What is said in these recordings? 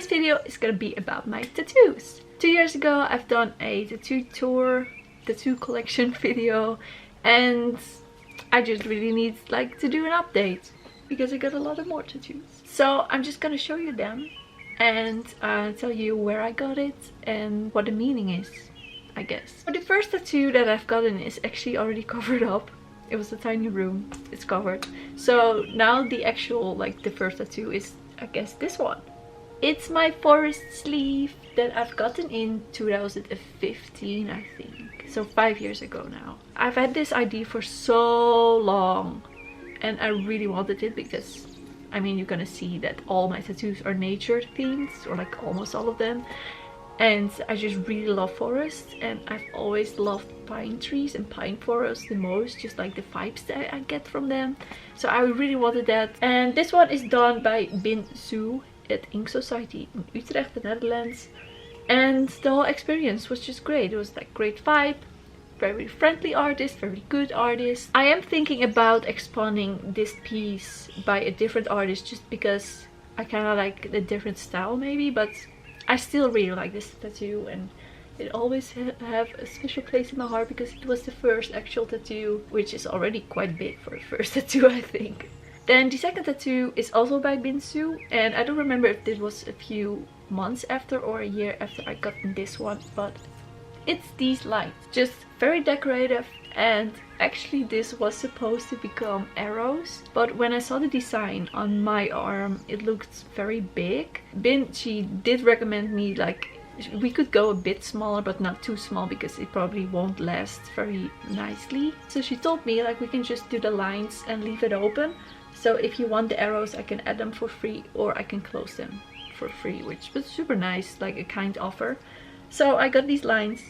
this video is gonna be about my tattoos. 2 years ago I've done a tattoo tour, tattoo collection video, and I just really need like to do an update because I got a lot of more tattoos. So I'm just gonna show you them and tell you where I got it and what the meaning is, I guess. So the first tattoo that I've gotten is actually already covered up. It was a tiny room, it's covered. So now the actual, like the first tattoo is, I guess, this one. It's my forest sleeve that I've gotten in 2015, I think. So 5 years ago now. I've had this idea for so long and I really wanted it because, I mean, you're gonna see that all my tattoos are nature themed, or like almost all of them. And I just really love forests, and I've always loved pine trees and pine forests the most, just like the vibes that I get from them. So I really wanted that. And this one is done by Bin Zoo at Ink Society in Utrecht, the Netherlands. And the whole experience was just great. It was like great vibe, very friendly artist, very good artist. I am thinking about expounding this piece by a different artist just because I kind of like the different style maybe, but I still really like this tattoo and it always have a special place in my heart because it was the first actual tattoo, which is already quite big for a first tattoo, I think. Then the second tattoo is also by Bin Zoo, and I don't remember if this was a few months after or a year after I got this one, but it's these lines. Just very decorative, and actually this was supposed to become arrows, but when I saw the design on my arm it looked very big. Bin, she did recommend me like we could go a bit smaller but not too small because it probably won't last very nicely. So she told me like we can just do the lines and leave it open. So if you want the arrows I can add them for free or I can close them for free, which was super nice, like a kind offer. So I got these lines,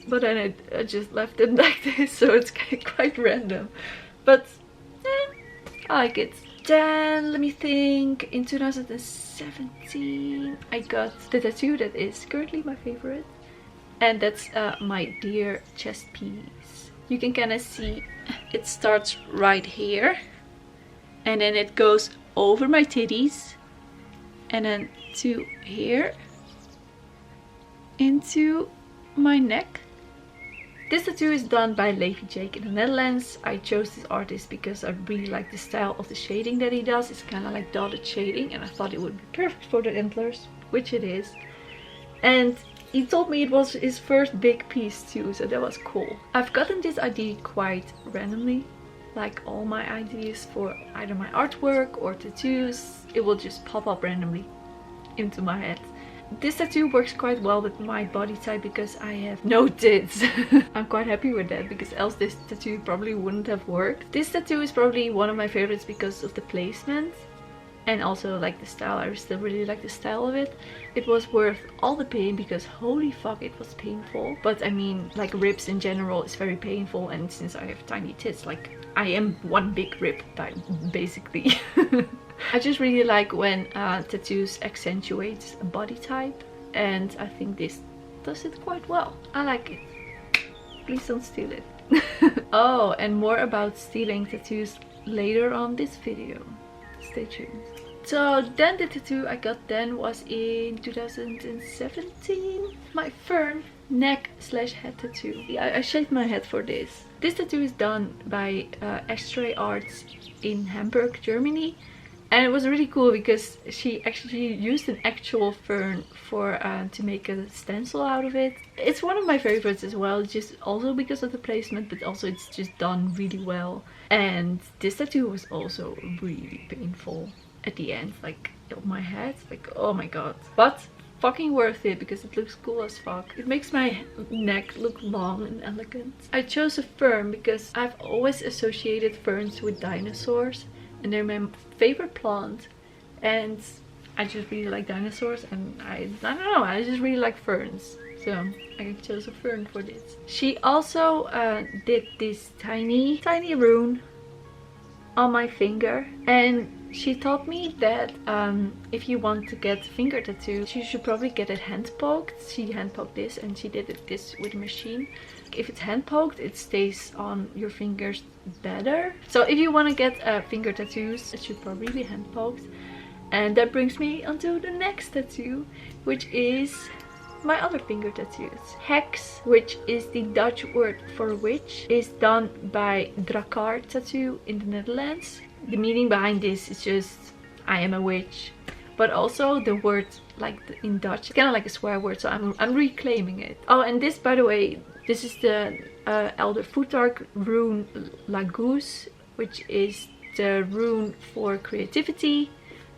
but then I just left it like this, so it's quite random. But I like it. Then let me think, in 2017 I got the tattoo that is currently my favorite, and that's my deer chest piece. You can kind of see it starts right here and then it goes over my titties and then to here into my neck. This tattoo is done by Levi Jake in the Netherlands. I chose this artist because I really like the style of the shading that he does. It's kind of like dotted shading and I thought it would be perfect for the antlers, which it is. And he told me it was his first big piece too, so that was cool. I've gotten this idea quite randomly. Like all my ideas for either my artwork or tattoos, it will just pop up randomly into my head. This tattoo works quite well with my body type because I have no tits. I'm quite happy with that because else this tattoo probably wouldn't have worked. This tattoo is probably one of my favorites because of the placement and also like the style. I still really like the style of it. It was worth all the pain because holy fuck it was painful. But I mean, like ribs in general is very painful, and since I have tiny tits, like I am one big rib type basically. I just really like when tattoos accentuate a body type, and I think this does it quite well. I like it. Please don't steal it. Oh, and more about stealing tattoos later on this video. Stay tuned. So then the tattoo I got then was in 2017. My Fern neck/head tattoo. I shaved my head for this. This tattoo is done by X-Ray Arts in Hamburg, Germany. And it was really cool because she actually used an actual fern for to make a stencil out of it. It's one of my favorites as well, just also because of the placement, but also it's just done really well. And this tattoo was also really painful at the end, like on my head, like oh my god. But fucking worth it because it looks cool as fuck. It makes my neck look long and elegant. I chose a fern because I've always associated ferns with dinosaurs. And they're my favorite plant, and I just really like dinosaurs, and I don't know, I just really like ferns, so I chose a fern for this. She also did this tiny rune on my finger, and she told me that if you want to get finger tattoos, you should probably get it hand poked. She hand poked this and she did this with a machine. If it's hand poked, it stays on your fingers better. So if you want to get finger tattoos, it should probably be hand poked. And that brings me onto the next tattoo, which is my other finger tattoos. Hex, which is the Dutch word for witch, is done by Drakkar Tattoo in the Netherlands. The meaning behind this is just I am a witch, but also the word like in Dutch, it's kind of like a swear word, so I'm reclaiming it. Oh, and this, by the way, this is the Elder Futhark rune Lagoose, which is the rune for creativity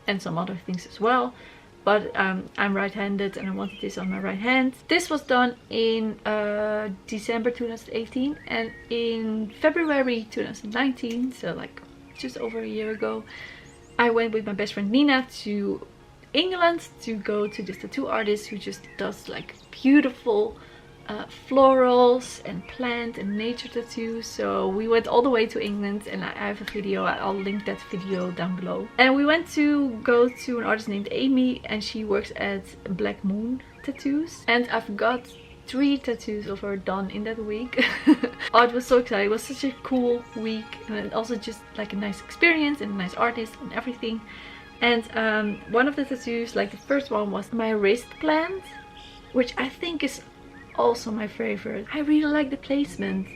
and some other things as well. But I'm right-handed and I wanted this on my right hand. This was done in December 2018, and in February 2019, so like just over a year ago, I went with my best friend Nina to England to go to this tattoo artist who just does like beautiful florals and plant and nature tattoos. So we went all the way to England, and I have a video, I'll link that video down below. And we went to go to an artist named Amy, and she works at Black Moon Tattoos, and I've got 3 tattoos of her done in that week. Oh, it was so exciting. It was such a cool week, and also just like a nice experience and a nice artist and everything. And one of the tattoos, like the first one, was my wrist plant, which I think is also my favorite. I really like the placement,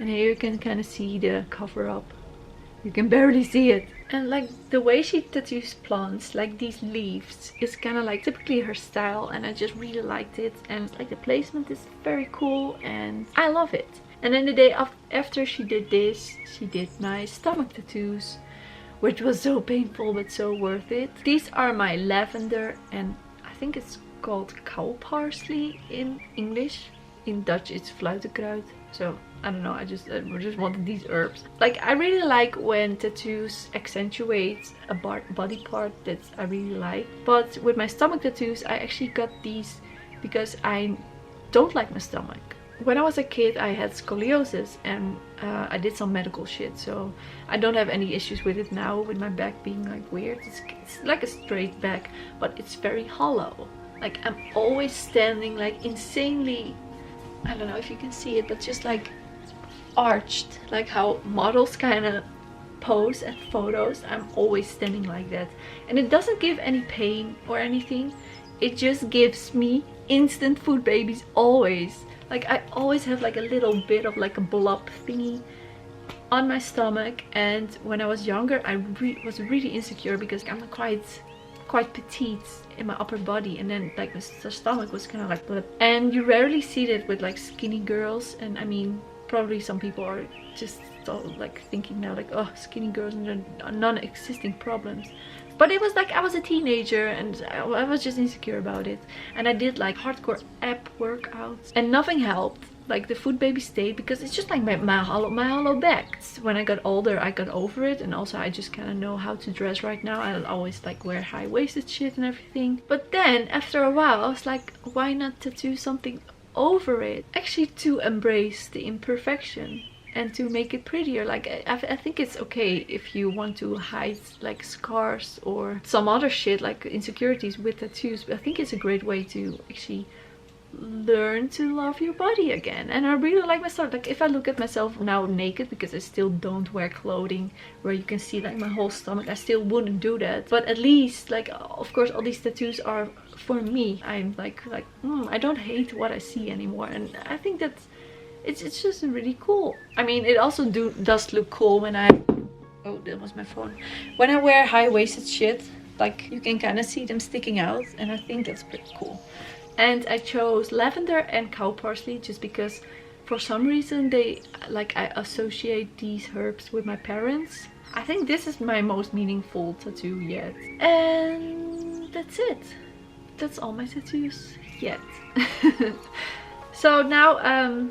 and here you can kind of see the cover up. You can barely see it. And like the way she tattoos plants, like these leaves, is kind of like typically her style, and I just really liked it. And like the placement is very cool and I love it. And then the day after she did this, she did my stomach tattoos, which was so painful but so worth it. These are my lavender, and I think it's called cow parsley in English. In Dutch it's fluitenkruid. So I don't know, I just wanted these herbs. Like I really like when tattoos accentuate a body part that I really like. But with my stomach tattoos, I actually got these because I don't like my stomach. When I was a kid, I had scoliosis, and I did some medical shit, so I don't have any issues with it now, with my back being like weird. It's like a straight back, but it's very hollow. Like I'm always standing like insanely, I don't know if you can see it, but just like arched, like how models kind of pose at photos. I'm always standing like that, and it doesn't give any pain or anything. It just gives me instant food babies always. Like I always have like a little bit of like a blob thingy on my stomach. And when I was younger, I was really insecure because I'm quite petite in my upper body, and then like my stomach was kind of like blip. And you rarely see that with like skinny girls. And I mean, probably some people are just like thinking now like, oh, skinny girls and they're non-existing problems. But it was like I was a teenager and I was just insecure about it. And I did like hardcore ab workouts and nothing helped. Like the food baby stayed because it's just like my hollow back. When I got older, I got over it, and also I just kind of know how to dress right now. I always like wear high-waisted shit and everything. But then after a while, I was like, why not tattoo something over it? Actually, to embrace the imperfection and to make it prettier. Like I think it's okay if you want to hide like scars or some other shit like insecurities with tattoos, but I think it's a great way to actually learn to love your body again. And I really like myself. Like if I look at myself now naked, because I still don't wear clothing where you can see like my whole stomach, I still wouldn't do that. But at least, like, of course all these tattoos are for me. I'm like I don't hate what I see anymore, and I think that's it's just really cool. I mean, it also does look cool when I, oh, that was my phone, when I wear high-waisted shit, like you can kind of see them sticking out, and I think that's pretty cool. And I chose lavender and cow parsley just because for some reason I associate these herbs with my parents. I think this is my most meaningful tattoo yet. And that's it. That's all my tattoos yet. So now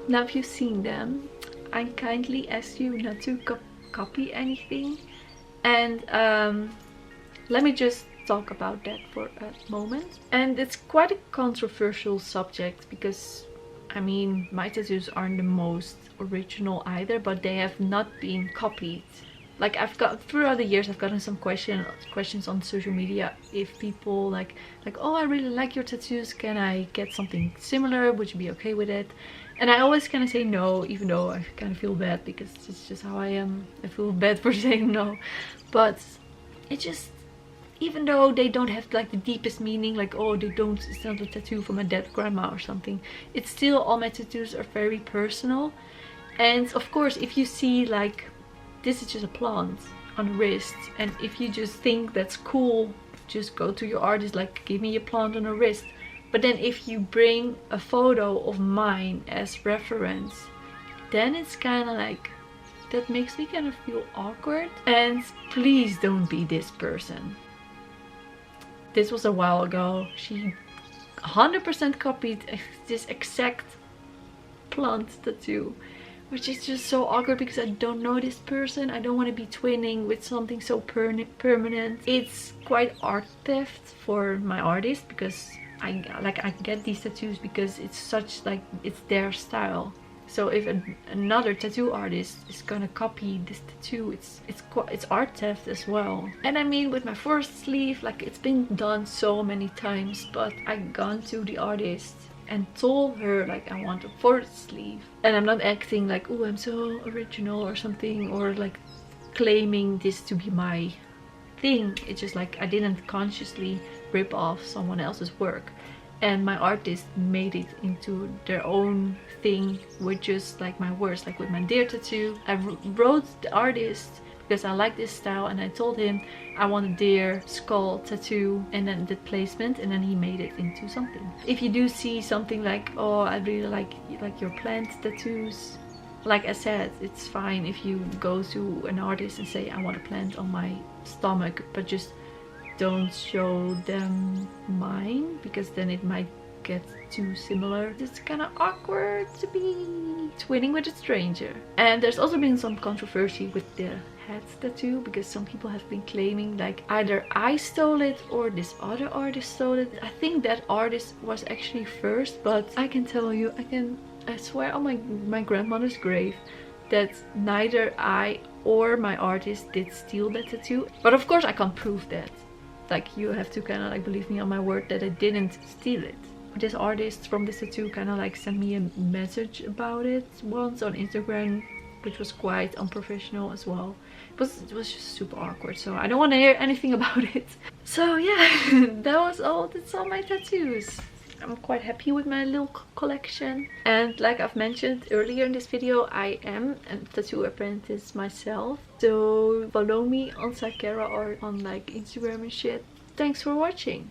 if you've seen them, I kindly ask you not to copy anything. And let me just talk about that for a moment. And it's quite a controversial subject because, I mean, my tattoos aren't the most original either, but they have not been copied. Like throughout the years I've gotten some questions on social media if people like, oh, I really like your tattoos, can I get something similar, would you be okay with it? And I always kind of say no, even though I kind of feel bad because it's just how I am. I feel bad for saying no, but even though they don't have like the deepest meaning, like, oh, it's not a tattoo for my dead grandma or something, it's still, all my tattoos are very personal. And of course, if you see like, this is just a plant on the wrist, and if you just think that's cool, just go to your artist, like, give me a plant on the wrist. But then if you bring a photo of mine as reference, then it's kind of like, that makes me kind of feel awkward. And please don't be this person. This was a while ago. She 100% copied this exact plant tattoo, which is just so awkward because I don't know this person. I don't want to be twinning with something so permanent. It's quite art theft for my artist, because I get these tattoos because it's such like, it's their style. So if another tattoo artist is gonna copy this tattoo, it's art theft as well. And I mean, with my first sleeve, like, it's been done so many times, but I gone to the artist and told her like, I want a fourth sleeve. And I'm not acting like, oh, I'm so original or something, or like claiming this to be my thing. It's just like, I didn't consciously rip off someone else's work, and my artist made it into their own thing with just like my words. Like with my deer tattoo, I wrote the artist because I like this style, and I told him I want a deer skull tattoo, and then the placement, and then he made it into something. If you do see something like, oh, I really like your plant tattoos, like I said, it's fine if you go to an artist and say, I want a plant on my stomach, but just don't show them mine, because then it might get too similar. It's kind of awkward to be twinning with a stranger. And there's also been some controversy with the head tattoo, because some people have been claiming like either I stole it or this other artist stole it. I think that artist was actually first, but I can tell you, I swear on my grandmother's grave that neither I or my artist did steal that tattoo. But of course I can't prove that. Like, you have to kind of like believe me on my word that I didn't steal it. This artist from this tattoo kind of like sent me a message about it once on Instagram, which was quite unprofessional as well. It was just super awkward, so I don't want to hear anything about it. So yeah, that was all. That's all my tattoos. I'm quite happy with my little collection. And like I've mentioned earlier in this video, I am a tattoo apprentice myself. So follow me on Psychara or on like Instagram and shit. Thanks for watching.